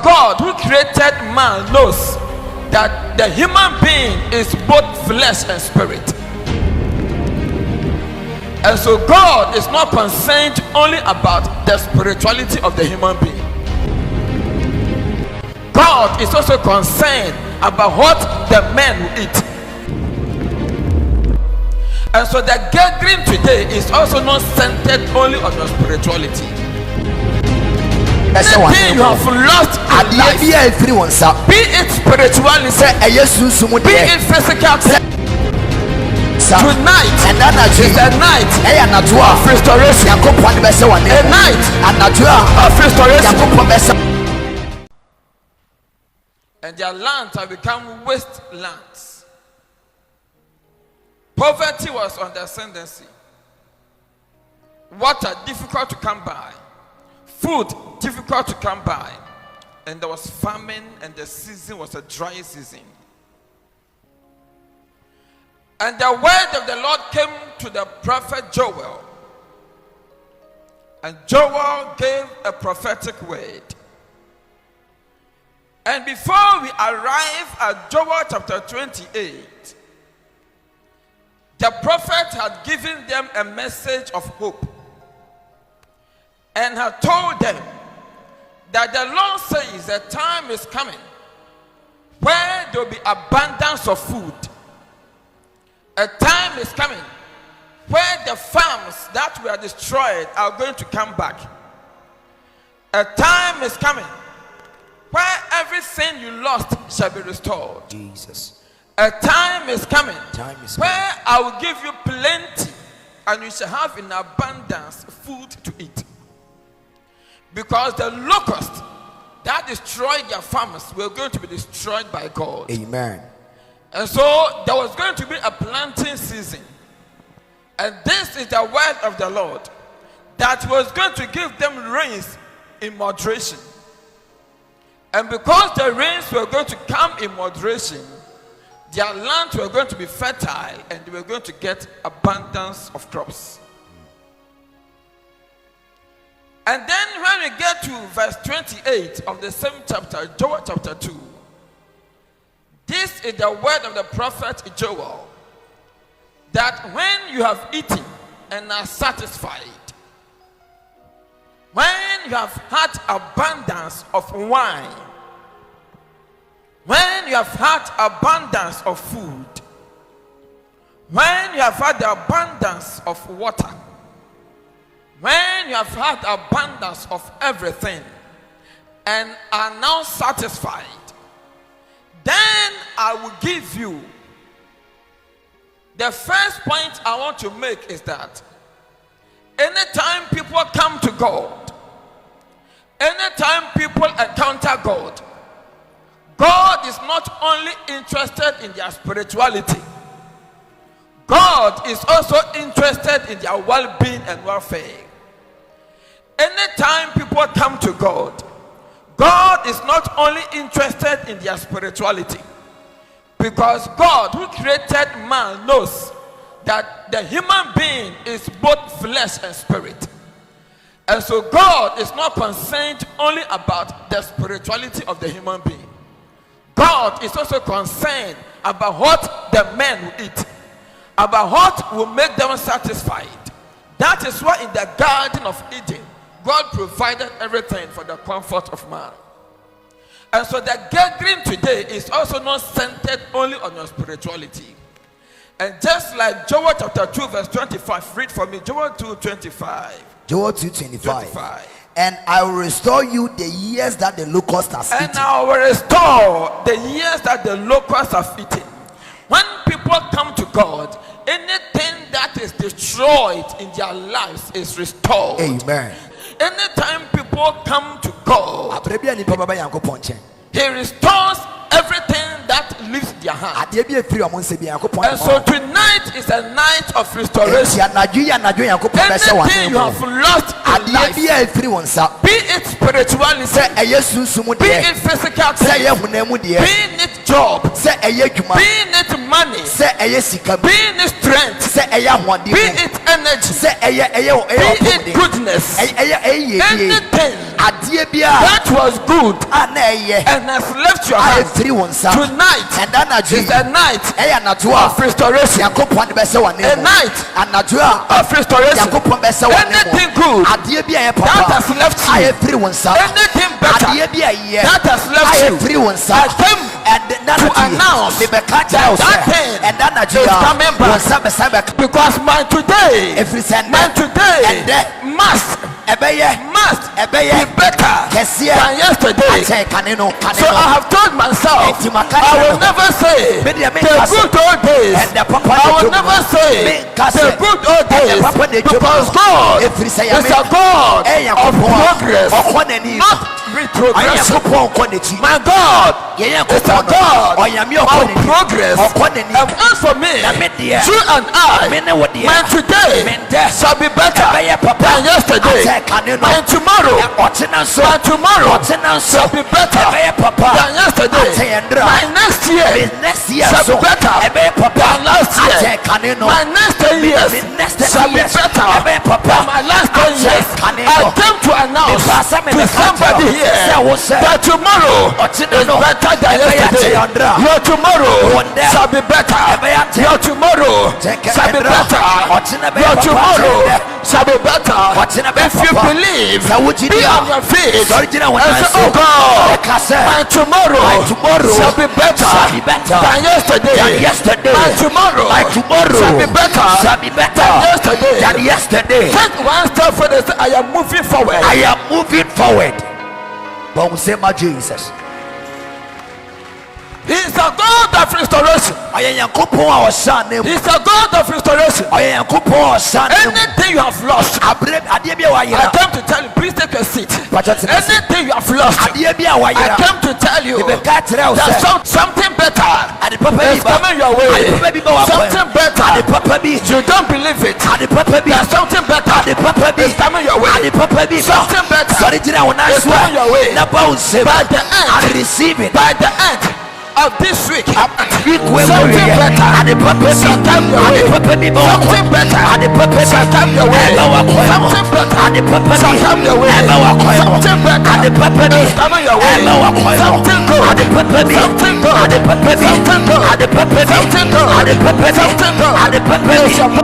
God who created man knows that the human being is both flesh and spirit. And so God is not concerned only about the spirituality of the human being. God is also concerned about what the men will eat. And so the gathering today is also not centered only on your spirituality. Anything you have lost in life, be it spirituality, be it physical, tonight is a night of restoration. A night of restoration. And their lands have become wastelands. Poverty was on the ascendancy. Water difficult to come by. Food difficult to come by. And there was famine, and the season was a dry season. And the word of the Lord came to the prophet Joel. And Joel gave a prophetic word. And before we arrive at Joel chapter 28, the prophet had given them a message of hope and had told them that the Lord says the time is coming where there will be abundance of food. A time is coming where the farms that were destroyed are going to come back. A time is coming where everything you lost shall be restored. Jesus. A time is coming where I will give you plenty and you shall have in abundance food to eat. Because the locusts that destroyed their farms were going to be destroyed by God. Amen. And so there was going to be a planting season. And this is the word of the Lord, that was going to give them rains in moderation. And because the rains were going to come in moderation, their lands were going to be fertile and they were going to get abundance of crops. And then when we get to verse 28 of the same chapter, Joel chapter 2, this is the word of the prophet Joel, that when you have eaten and are satisfied, when you have had abundance of wine, when you have had abundance of food, when you have had the abundance of water, when you have had abundance of everything and are now satisfied, then I will give you. The first point I want to make is that anytime people come to God, anytime people encounter God, God is not only interested in their spirituality, God is also interested in their well-being and welfare. Anytime people come to God, God is not only interested in their spirituality, because God who created man knows that the human being is both flesh and spirit. And so God is not concerned only about the spirituality of the human being. God is also concerned about what the men will eat, about what will make them satisfied. That is why in the Garden of Eden, God provided everything for the comfort of man. And so the gathering today is also not centered only on your spirituality. And just like Joel chapter 2 verse 25, read for me, Joel 2:25. Joel 2:25. And I will restore you the years that the locust has eaten. And I will restore the years that the locusts have eaten. When people come to God, anything that is destroyed in their lives is restored. Amen. Anytime people come to God, He restores everything that leaves their hand. And so tonight is a night of restoration. Anything you have lost in life, be it spirituality, be it physical, be it job, say being it money, say being it strength, say be it energy, say be it goodness, anything that was good and has left your hands, tonight is a night of restoration, a night of restoration. Anything good that has left you, anything better that has left you, I came to announce that thing is coming back, because man today must be better than yesterday. So I have told myself, I will never say the good old days, I will never say the good old days, because God is a God of progress, not retrogression. My God is a God of progress. And as for me, you and I, man today shall be better than yesterday. And tomorrow shall be better than yesterday. My next year shall be better than last year. My next 10 years shall be better than my last 10 years. I came to announce to somebody here that tomorrow is better than yesterday. Your tomorrow shall be better. Your tomorrow shall be better. Your tomorrow shall be better. If you believe, be on your feet and say, oh God, my tomorrow shall be better than yesterday. My tomorrow shall be better than yesterday. Take one step further. I am moving forward. I am moving forward. But we say, my Jesus, He is a God of restoration. He is a God of restoration. Anything you have lost, I come to tell you, please take a seat. Anything you have lost, I come to tell you that something better is coming your way. Something better. You don't believe it. There's something better is coming your way. Something better is coming your way. By the end, by the end of this week, something better shall come your way. Something better shall come your way. Something better shall come your way. Something better is coming your way. Something good. Something good. Something good. Something good. Something good.